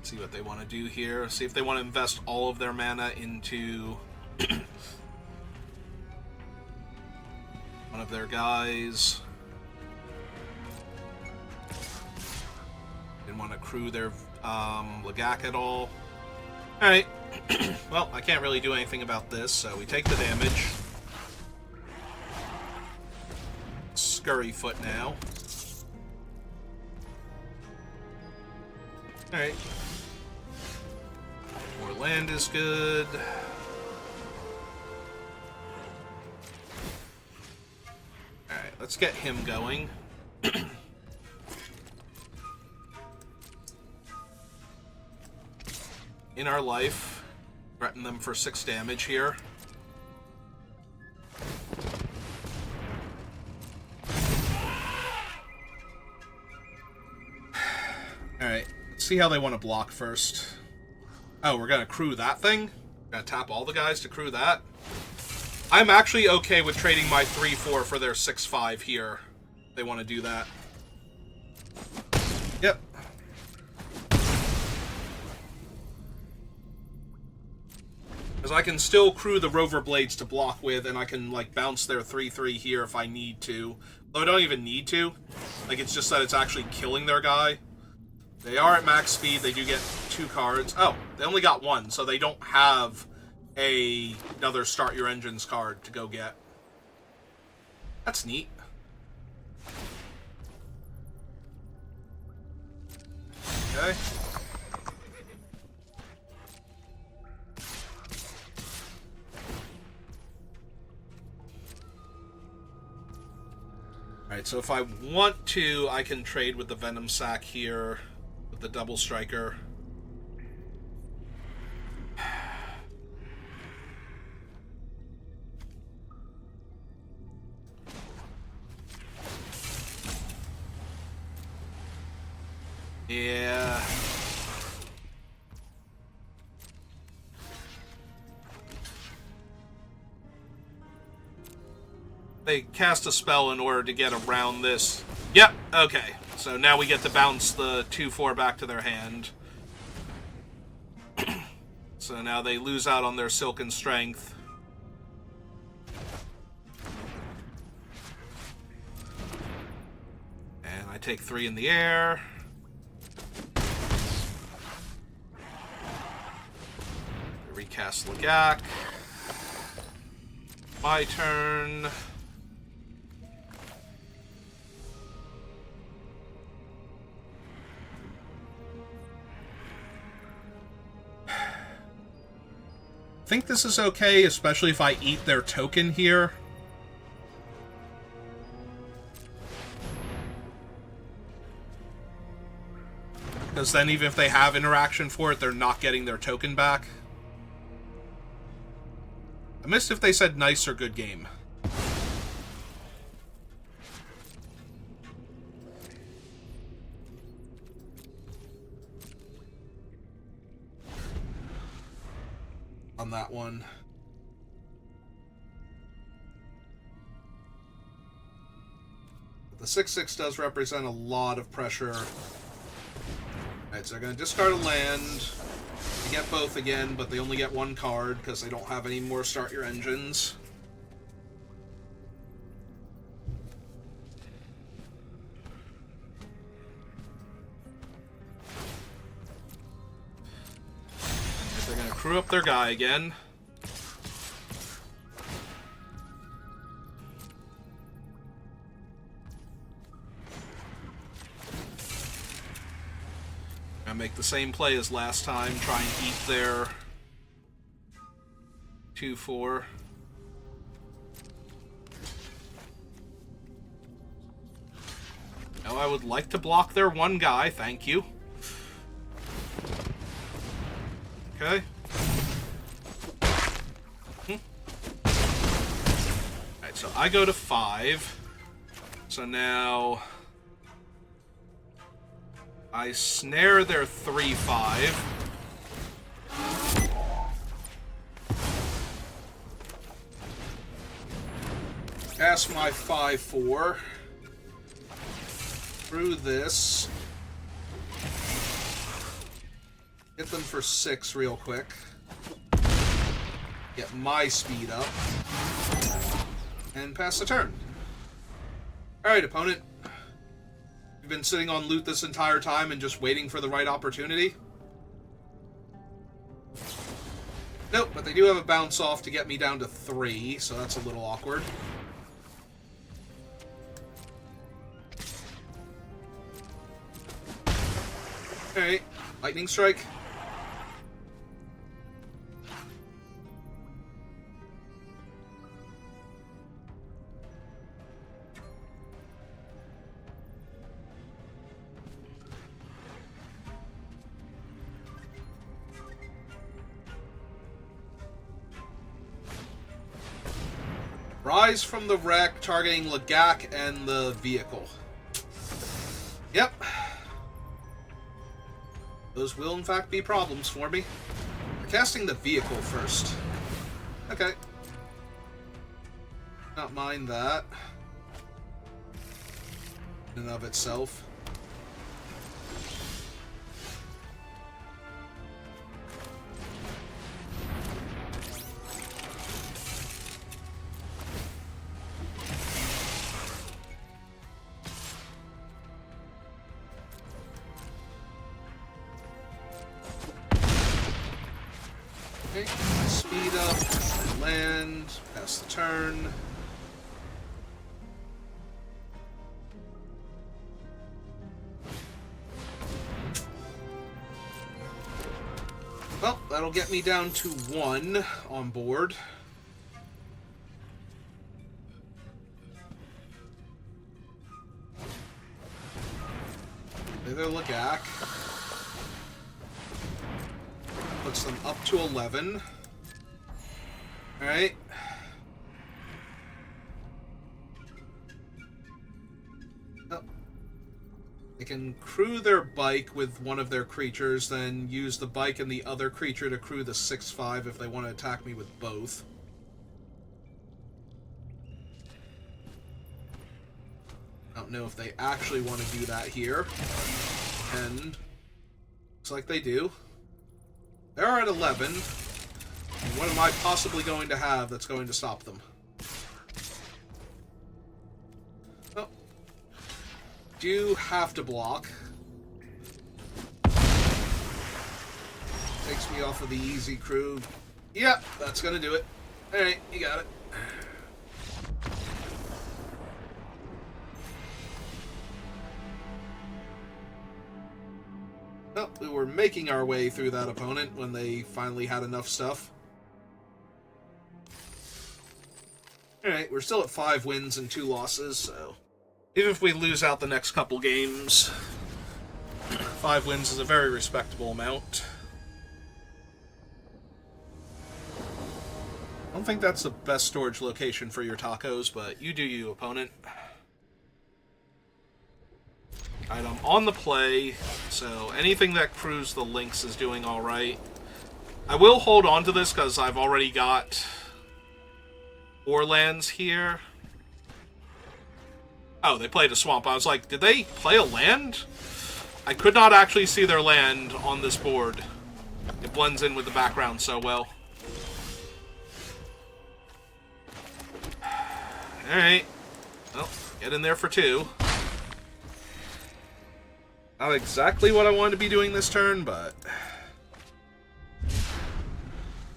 See what they want to do here. See if they want to invest all of their mana into one of their guys. Didn't want to crew their Lagak at all. Alright. Well, I can't really do anything about this, so we take the damage. Scurry foot now. Alright. More land is good. Alright, let's get him going. In our life, threaten them for 6 damage here. Alright, let's see how they want to block first. Oh, we're gonna crew that thing? We're gonna tap all the guys to crew that? I'm actually okay with trading my 3-4 for their 6-5 here. If they want to do that. Yep. Because I can still crew the Rover Blades to block with, and I can, like, bounce their 3-3 here if I need to. Though I don't even need to. Like, it's just that it's actually killing their guy. They are at max speed. They do get 2 cards. Oh, they only got 1, so they don't have another Start Your Engines card to go get. That's neat. Okay. Alright, so if I want to, I can trade with the Venom Sac here, with the Double Striker. Yeah. They cast a spell in order to get around this. Yep, okay. So now we get to bounce the 2-4 back to their hand. So now they lose out on their Silken Strength. And I take 3 in the air. Recast Lagak. My turn. I think this is okay, especially if I eat their token here. Because then even if they have interaction for it, they're not getting their token back. I missed if they said nice or good game. On that one. The 6/6 does represent a lot of pressure. Alright, so they're going to discard a land. They get both again, but they only get one card because they don't have any more Start Your Engines. They're going to crew up their guy again. Make the same play as last time, try and eat their 2/4. Now I would like to block their one guy, thank you. Okay. Alright, so I go to 5. So now I snare their 3/5. Cast my 5/4. Through this. Hit them for 6 real quick. Get my speed up. And pass the turn. Alright, opponent. You've been sitting on loot this entire time and just waiting for the right opportunity? Nope, but they do have a bounce off to get me down to 3, so that's a little awkward. Alright, lightning strike. Rise from the wreck, targeting Lagak and the vehicle. Yep. Those will, in fact, be problems for me. Casting the vehicle first. Okay. Not mind that. In and of itself. Speed up, land, pass the turn. Well, that'll get me down to 1 on board. They're Lagak. Puts them up to 11. Alright. Oh. They can crew their bike with one of their creatures, then use the bike and the other creature to crew the 6/5 if they want to attack me with both. I don't know if they actually want to do that here. And looks like they do. They're at 11. What am I possibly going to have that's going to stop them? Oh. Do have to block. Takes me off of the easy crew. Yep, that's gonna do it. Alright, you got it. Well, we were making our way through that opponent when they finally had enough stuff. Alright, we're still at 5 wins and 2 losses, so even if we lose out the next couple games, 5 wins is a very respectable amount. I don't think that's the best storage location for your tacos, but you do you, opponent. Alright, I'm on the play, so anything that crews the links is doing alright. I will hold on to this because I've already got 4 lands here. Oh, they played a swamp. I was like, did they play a land? I could not actually see their land on this board. It blends in with the background so well. Alright. Well, get in there for 2. Not exactly what I wanted to be doing this turn, but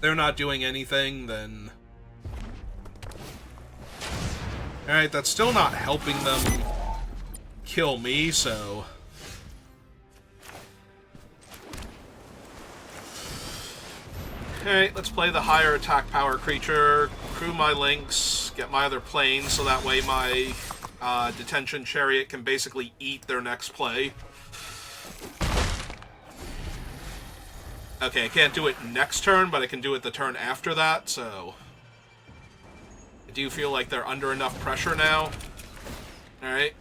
they're not doing anything, then... Alright, that's still not helping them kill me, so... Alright, let's play the higher attack power creature, crew my links, get my other plane, so that way my detention chariot can basically eat their next play. Okay, I can't do it next turn, but I can do it the turn after that, so... I do feel like they're under enough pressure now. Alright.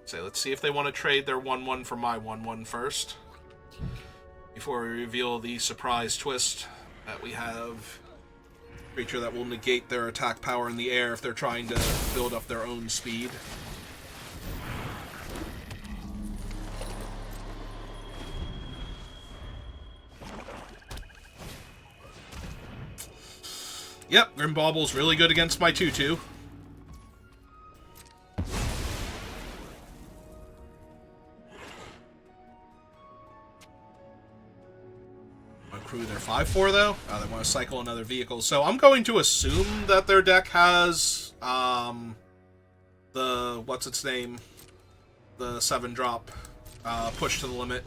So let's see if they want to trade their 1-1 for my 1-1 first. Before we reveal the surprise twist that we have. Creature that will negate their attack power in the air if they're trying to build up their own speed. Yep, Grim Bauble's really good against my 2-2. Crew their 5-4 though. Oh, they want to cycle another vehicle. So I'm going to assume that their deck has the what's its name? The 7-drop push to the limit.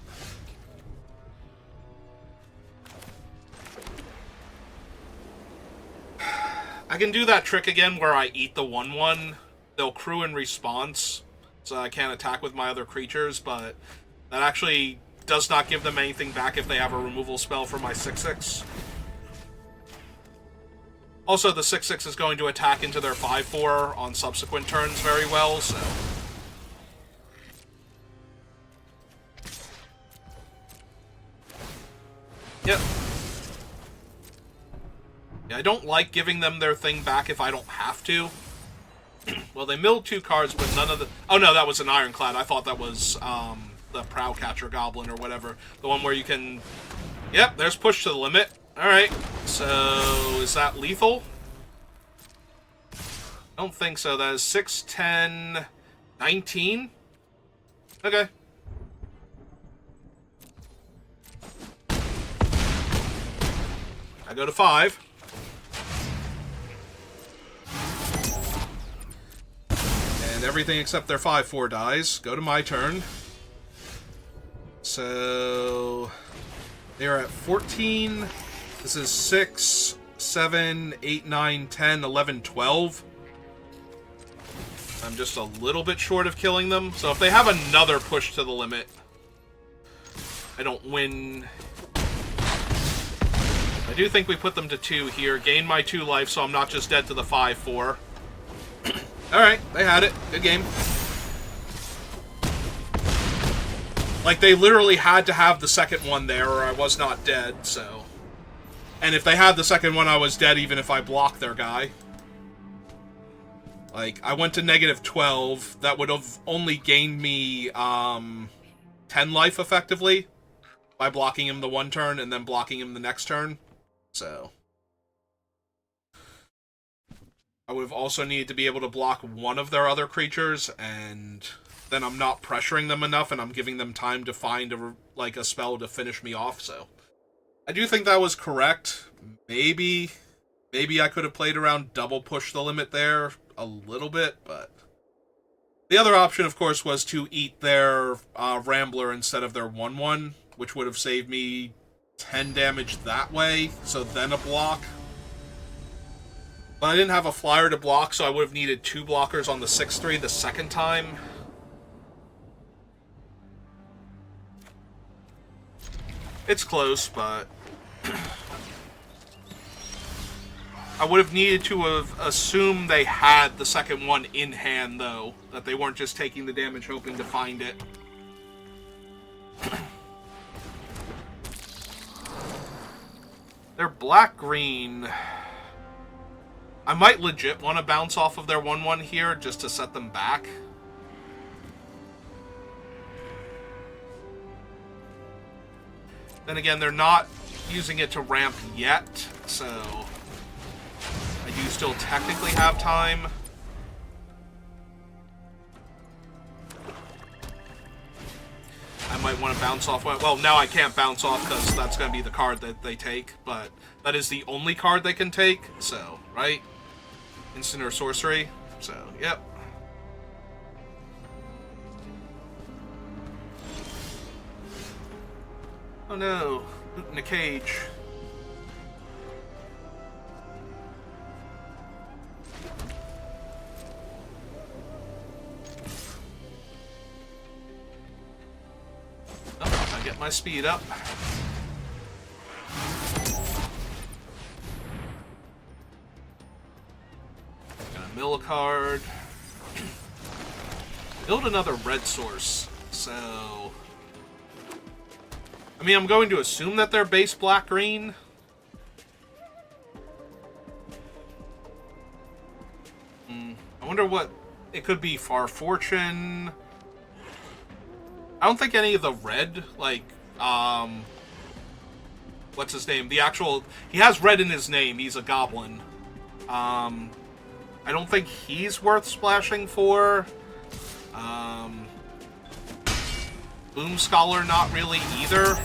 I can do that trick again where I eat the 1-1. They'll crew in response, so I can't attack with my other creatures, but that actually does not give them anything back if they have a removal spell for my 6-6. Also, the 6-6 is going to attack into their 5-4 on subsequent turns very well, so... Yep. Yeah, I don't like giving them their thing back if I don't have to. Well, they milled 2 cards, but none of the... Oh no, that was an Ironclad. I thought that was, the Prowcatcher Goblin or whatever. The one where you can... Yep, there's push to the limit. Alright, so is that lethal? I don't think so. That is 6, 10, 19? Okay. I go to 5. And everything except their 5-4 dies. Go to my turn. So they're at 14. This is 6, 7, 8, 9, 10, 11, 12. I'm just a little bit short of killing them. So if they have another push to the limit, I don't win. I do think we put them to 2 here. Gain my 2 life, so I'm not just dead to the 5-4. Alright, they had it. Good game. Like, they literally had to have the second one there or I was not dead, so... And if they had the second one, I was dead even if I blocked their guy. Like, I went to negative 12. That would have only gained me, 10 life, effectively. By blocking him the one turn and then blocking him the next turn. So... I would have also needed to be able to block one of their other creatures, and... then I'm not pressuring them enough, and I'm giving them time to find a spell to finish me off, so... I do think that was correct. Maybe I could have played around double push the limit there a little bit, but... The other option, of course, was to eat their Rambler instead of their 1-1, which would have saved me 10 damage that way, so then a block. But I didn't have a flyer to block, so I would have needed 2 blockers on the 6-3 the second time. It's close, but I would have needed to have assumed they had the second one in hand, though. That they weren't just taking the damage hoping to find it. They're black-green. I might legit want to bounce off of their 1-1 here just to set them back. Then again, they're not using it to ramp yet, so I do still technically have time. I might want to bounce off. Well, now I can't bounce off because that's going to be the card that they take, but that is the only card they can take, so, right? Instant or sorcery, so, yep. Oh no, loot in a cage. Oh, I get my speed up. Gonna mill a card. Build another red source, so... I mean, I'm going to assume that they're base black-green. I wonder what... It could be Far Fortune. I don't think any of the red, like, what's his name? The actual... He has red in his name. He's a goblin. I don't think he's worth splashing for. Boom Scholar, not really either.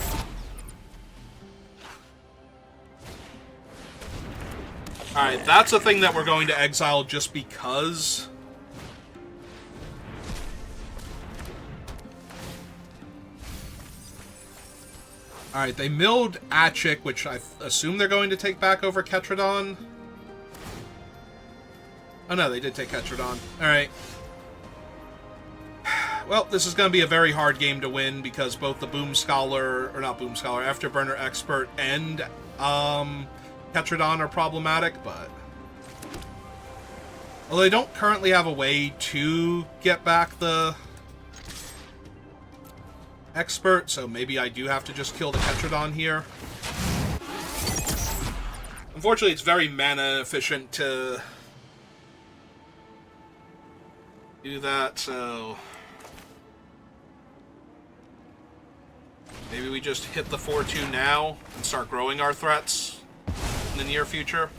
Alright, that's a thing that we're going to exile just because. Alright, they milled Achik, which I assume they're going to take back over Ketradon. Oh no, they did take Ketradon. Alright. Well, this is going to be a very hard game to win because both the Boom Scholar, or not Boom Scholar, Afterburner Expert and Ketradon are problematic, but... Although they don't currently have a way to get back the Expert, so maybe I do have to just kill the Ketradon here. Unfortunately, it's very mana efficient to do that, so... Maybe we just hit the 4-2 now and start growing our threats in the near future.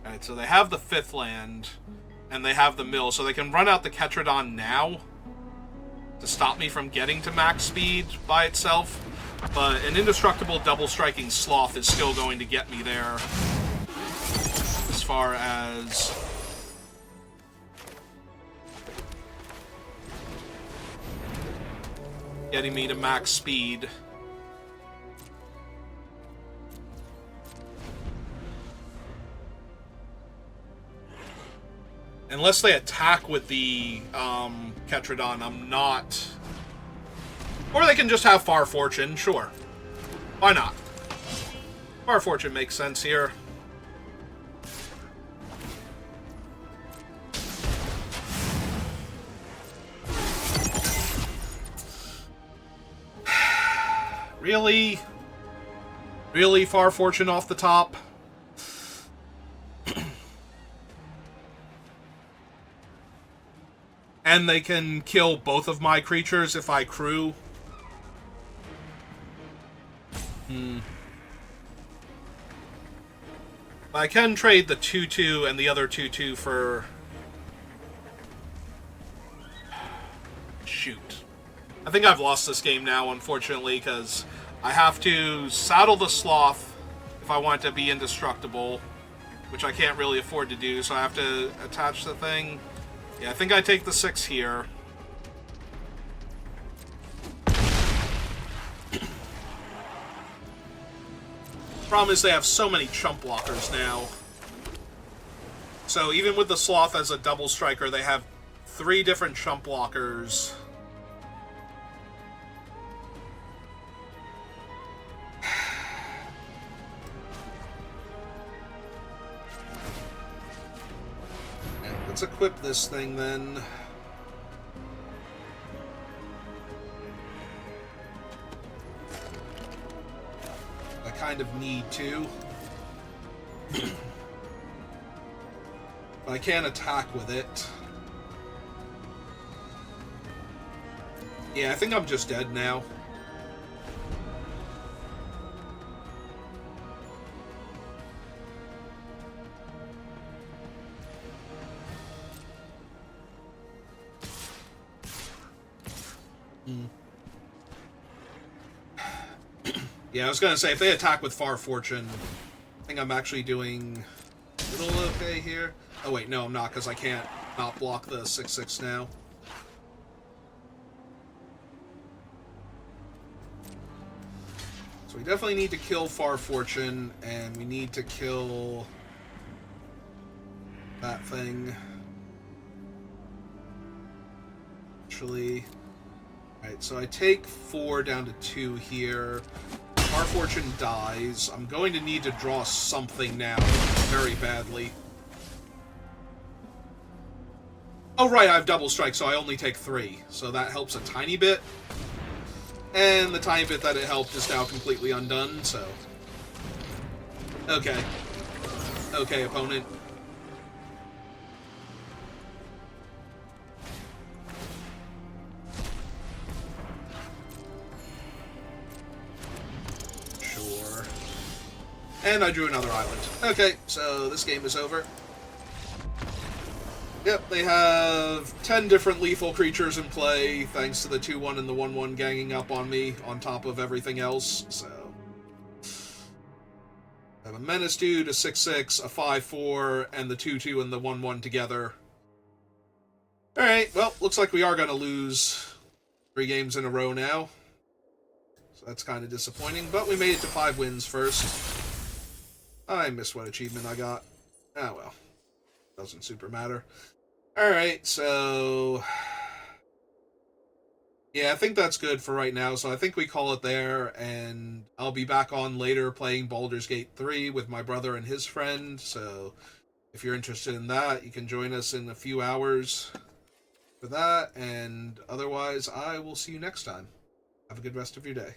Alright, so they have the 5th land, and they have the mill, so they can run out the Ketradon now to stop me from getting to max speed by itself, but an indestructible double-striking Sloth is still going to get me there as far as... getting me to max speed. Unless they attack with the Ketradon, I'm not... Or they can just have Far Fortune, sure. Why not? Far Fortune makes sense here. Really? Really, Far Fortune off the top? And they can kill both of my creatures if I crew? I can trade the 2-2 and the other 2-2 for... Shoot. I think I've lost this game now, unfortunately, because I have to saddle the Sloth if I want to be indestructible, which I can't really afford to do, so I have to attach the thing. Yeah, I think I take the 6 here. Problem is they have so many chump blockers now. So even with the Sloth as a double striker, they have 3 different chump blockers. Let's equip this thing then. I kind of need to. But I can't attack with it. Yeah, I think I'm just dead now. Yeah, I was gonna say, if they attack with Far Fortune, I think I'm actually doing a little okay here. Oh wait, no, I'm not, because I can't not block the 6/6 now. So we definitely need to kill Far Fortune, and we need to kill that thing. Actually, alright, so I take 4 down to 2 here. Far Fortune dies. I'm going to need to draw something now very badly. Oh, right, I have double strike, so I only take 3. So that helps a tiny bit. And the tiny bit that it helped is now completely undone, so... Okay. Okay, opponent. Sure. And I drew another island. Okay, so this game is over. Yep, they have 10 different lethal creatures in play, thanks to the 2/1 and the 1/1 ganging up on me, on top of everything else, so... I have a Menace Dude, a 6/6, a 5/4, and the 2/2 and the 1/1 together. Alright, well, looks like we are going to lose 3 games in a row now. So that's kind of disappointing, but we made it to 5 wins first. I missed what achievement I got. Ah, well. Doesn't super matter. Alright, so... yeah, I think that's good for right now, so I think we call it there, and I'll be back on later playing Baldur's Gate 3 with my brother and his friend, so if you're interested in that, you can join us in a few hours for that, and otherwise, I will see you next time. Have a good rest of your day.